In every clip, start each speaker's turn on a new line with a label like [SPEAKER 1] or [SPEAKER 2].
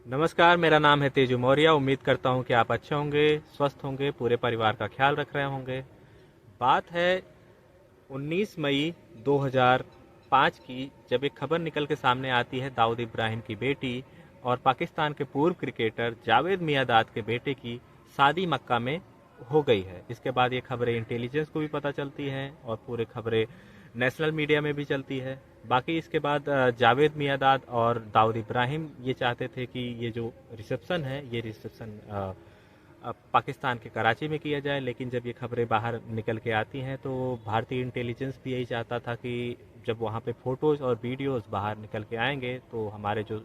[SPEAKER 1] नमस्कार, मेरा नाम है तेजू मौर्य। उम्मीद करता हूँ कि आप अच्छे होंगे, स्वस्थ होंगे, पूरे परिवार का ख्याल रख रहे होंगे। बात है 19 मई 2005 की, जब एक खबर निकल के सामने आती है दाऊद इब्राहिम की बेटी और पाकिस्तान के पूर्व क्रिकेटर जावेद मियांदाद के बेटे की शादी मक्का में हो गई है। इसके बाद ये खबरें इंटेलिजेंस को भी पता चलती हैं और पूरे खबरें नेशनल मीडिया में भी चलती है। बाकी इसके बाद जावेद मियांदाद और दाऊद इब्राहिम ये चाहते थे कि ये जो रिसेप्शन है, ये रिसेप्शन पाकिस्तान के कराची में किया जाए। लेकिन जब ये खबरें बाहर निकल के आती हैं तो भारतीय इंटेलिजेंस भी यही चाहता था कि जब वहाँ पे फोटोज़ और वीडियोज़ बाहर निकल के आएंगे तो हमारे जो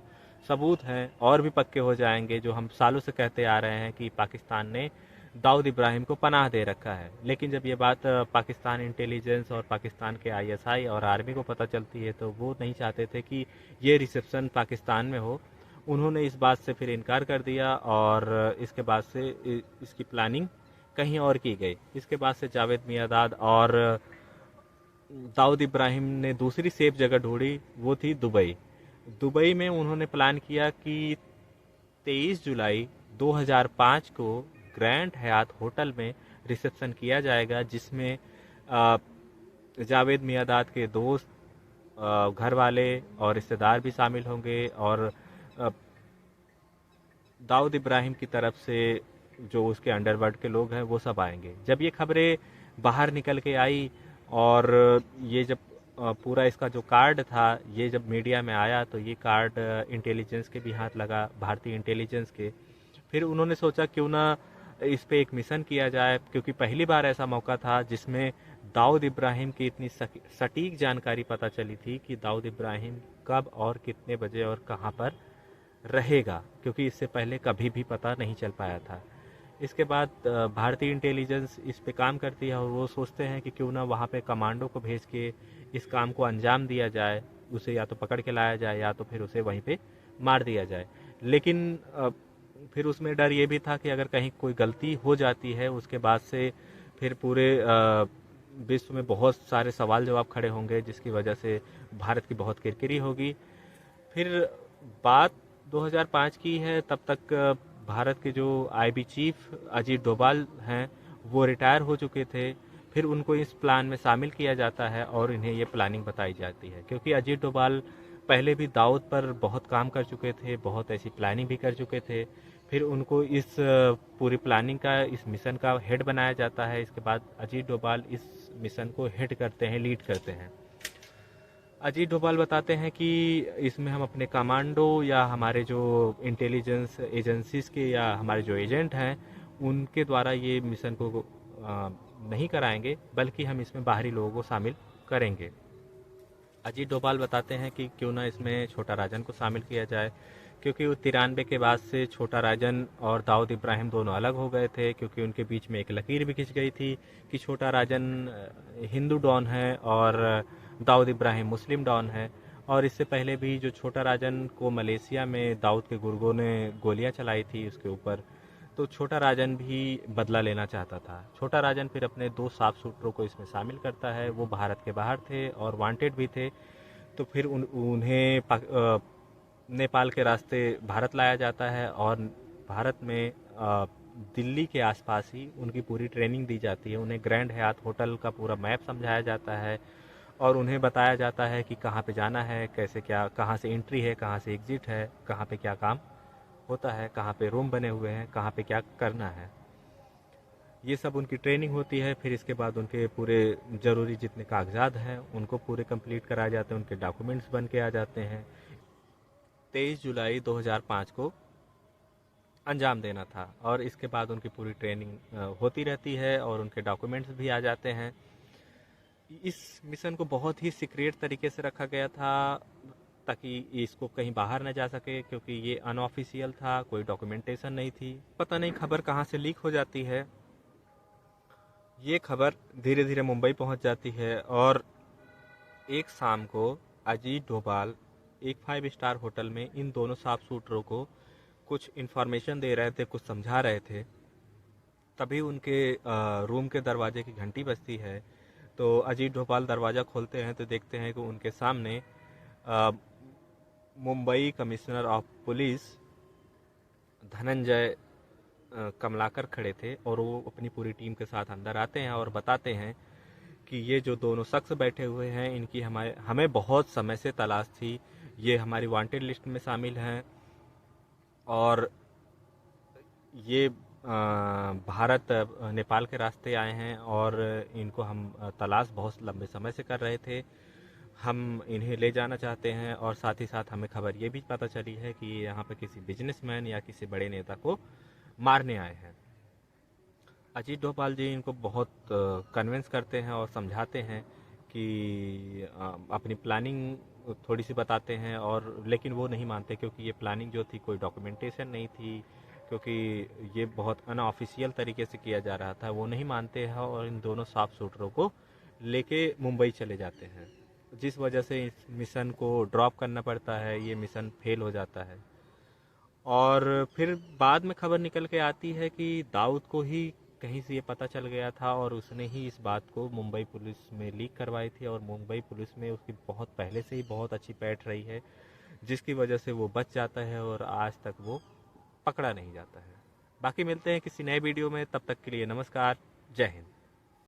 [SPEAKER 1] सबूत हैं और भी पक्के हो जाएंगे, जो हम सालों से कहते आ रहे हैं कि पाकिस्तान ने दाऊद इब्राहिम को पनाह दे रखा है। लेकिन जब ये बात पाकिस्तान इंटेलिजेंस और पाकिस्तान के आईएसआई और आर्मी को पता चलती है तो वो नहीं चाहते थे कि ये रिसेप्शन पाकिस्तान में हो। उन्होंने इस बात से फिर इनकार कर दिया और इसके बाद से इसकी प्लानिंग कहीं और की गई। इसके बाद से जावेद मियांदाद और दाऊद इब्राहिम ने दूसरी सेफ जगह ढूंढी, वो थी दुबई। दुबई में उन्होंने प्लान किया कि 23 जुलाई 2005 को ग्रैंड हयात होटल में रिसेप्शन किया जाएगा, जिसमें अ, जावेद मियांदाद के दोस्त, घर वाले और रिश्तेदार भी शामिल होंगे और अ, दाऊद इब्राहिम की तरफ से जो उसके अंडरवर्ल्ड के लोग हैं वो सब आएंगे। जब ये खबरें बाहर निकल के आई और ये जब पूरा इसका जो कार्ड था ये जब मीडिया में आया तो ये कार्ड इंटेलिजेंस के भी हाथ लगा, भारतीय इंटेलिजेंस के। फिर उन्होंने सोचा क्यों ना इस पे एक मिशन किया जाए, क्योंकि पहली बार ऐसा मौका था जिसमें दाऊद इब्राहिम की इतनी सटीक जानकारी पता चली थी कि दाऊद इब्राहिम कब और कितने बजे और कहाँ पर रहेगा, क्योंकि इससे पहले कभी भी पता नहीं चल पाया था। इसके बाद भारतीय इंटेलिजेंस इस पे काम करती है और वो सोचते हैं कि क्यों ना वहाँ पे कमांडो को भेज के इस काम को अंजाम दिया जाए, उसे या तो पकड़ के लाया जाए या तो फिर उसे वहीं पे मार दिया जाए। लेकिन फिर उसमें डर ये भी था कि अगर कहीं कोई गलती हो जाती है उसके बाद से फिर पूरे विश्व में बहुत सारे सवाल जवाब खड़े होंगे, जिसकी वजह से भारत की बहुत किरकिरी होगी। फिर बात 2005 की है, तब तक भारत के जो आईबी चीफ अजीत डोभाल हैं वो रिटायर हो चुके थे। फिर उनको इस प्लान में शामिल किया जाता है और इन्हें ये प्लानिंग बताई जाती है, क्योंकि अजीत डोभाल पहले भी दाऊद पर बहुत काम कर चुके थे, बहुत ऐसी प्लानिंग भी कर चुके थे। फिर उनको इस पूरी प्लानिंग का, इस मिशन का हेड बनाया जाता है। इसके बाद अजीत डोभाल इस मिशन को हेड करते हैं, लीड करते हैं। अजीत डोभाल बताते हैं कि इसमें हम अपने कमांडो या हमारे जो इंटेलिजेंस एजेंसीज के या हमारे जो एजेंट हैं उनके द्वारा ये मिशन को नहीं कराएंगे, बल्कि हम इसमें बाहरी लोगों को शामिल करेंगे। अजीत डोभाल बताते हैं कि क्यों ना इसमें छोटा राजन को शामिल किया जाए, क्योंकि वो 93 के बाद से छोटा राजन और दाऊद इब्राहिम दोनों अलग हो गए थे, क्योंकि उनके बीच में एक लकीर भी खिंच गई थी कि छोटा राजन हिंदू डॉन है और दाऊद इब्राहिम मुस्लिम डॉन है। और इससे पहले भी जो छोटा राजन को मलेशिया में दाऊद के गुर्गों ने गोलियां चलाई थी उसके ऊपर, तो छोटा राजन भी बदला लेना चाहता था। छोटा राजन फिर अपने दो साफ सूत्रों को इसमें शामिल करता है, वो भारत के बाहर थे और वांटेड भी थे। तो फिर उन्हें नेपाल के रास्ते भारत लाया जाता है और भारत में दिल्ली के आसपास ही उनकी पूरी ट्रेनिंग दी जाती है। उन्हें ग्रैंड हयात होटल का पूरा मैप समझाया जाता है और उन्हें बताया जाता है कि कहाँ पे जाना है, कैसे क्या, कहाँ से एंट्री है, कहाँ से एग्जिट है, कहाँ पे क्या काम होता है, कहाँ पे रूम बने हुए हैं, कहाँ पे क्या करना है। ये सब उनकी ट्रेनिंग होती है। फिर इसके बाद उनके पूरे ज़रूरी जितने कागजात हैं उनको पूरे कंप्लीट कराए जाते हैं, उनके डॉक्यूमेंट्स बन के आ जाते हैं। 23 जुलाई 2005 को अंजाम देना था और इसके बाद उनकी पूरी ट्रेनिंग होती रहती है और उनके डॉक्यूमेंट्स भी आ जाते हैं। इस मिशन को बहुत ही सीक्रेट तरीके से रखा गया था ताकि इसको कहीं बाहर न जा सके, क्योंकि ये अनऑफिशियल था, कोई डॉक्यूमेंटेशन नहीं थी। पता नहीं खबर कहाँ से लीक हो जाती है। ये खबर धीरे धीरे मुंबई पहुंच जाती है और एक शाम को अजीत डोभाल एक 5 स्टार होटल में इन दोनों साफ सूत्रों को कुछ इन्फॉर्मेशन दे रहे थे, कुछ समझा रहे थे। तभी उनके रूम के दरवाजे की घंटी बजती है। तो अजीत डोभाल दरवाज़ा खोलते हैं तो देखते हैं कि उनके सामने Mumbai commissioner of police Dhananjay Kamlakar खड़े थे और वो अपनी पूरी टीम के साथ अंदर आते हैं और बताते हैं कि ये जो दोनों शख्स बैठे हुए हैं इनकी हमें बहुत समय से तलाश थी, ये हमारी वांटेड लिस्ट में शामिल हैं और ये भारत नेपाल के रास्ते आए हैं और इनको हम तलाश बहुत लंबे समय से कर रहे थे। हम इन्हें ले जाना चाहते हैं और साथ ही साथ हमें खबर ये भी पता चली है कि ये यहाँ पर किसी बिजनेसमैन या किसी बड़े नेता को मारने आए हैं। अजीत डोभाल जी इनको बहुत कन्विंस करते हैं और समझाते हैं कि अपनी प्लानिंग थोड़ी सी बताते हैं और लेकिन वो नहीं मानते क्योंकि ये प्लानिंग जो थी कोई डॉक्यूमेंटेशन नहीं थी, क्योंकि ये बहुत अनऑफिशियल तरीके से किया जा रहा था। वो नहीं मानते हैं और इन दोनों साफ शूटरों को लेके मुंबई चले जाते हैं, जिस वजह से इस मिशन को ड्रॉप करना पड़ता है, ये मिशन फेल हो जाता है। और फिर बाद में खबर निकल के आती है कि दाऊद को ही कहीं से ये पता चल गया था और उसने ही इस बात को मुंबई पुलिस में लीक करवाई थी और मुंबई पुलिस में उसकी बहुत पहले से ही बहुत अच्छी पैठ रही है, जिसकी वजह से वो बच जाता है और आज तक वो पकड़ा नहीं जाता है। बाकी मिलते हैं किसी नए वीडियो में, तब तक के लिए नमस्कार, जय हिंद।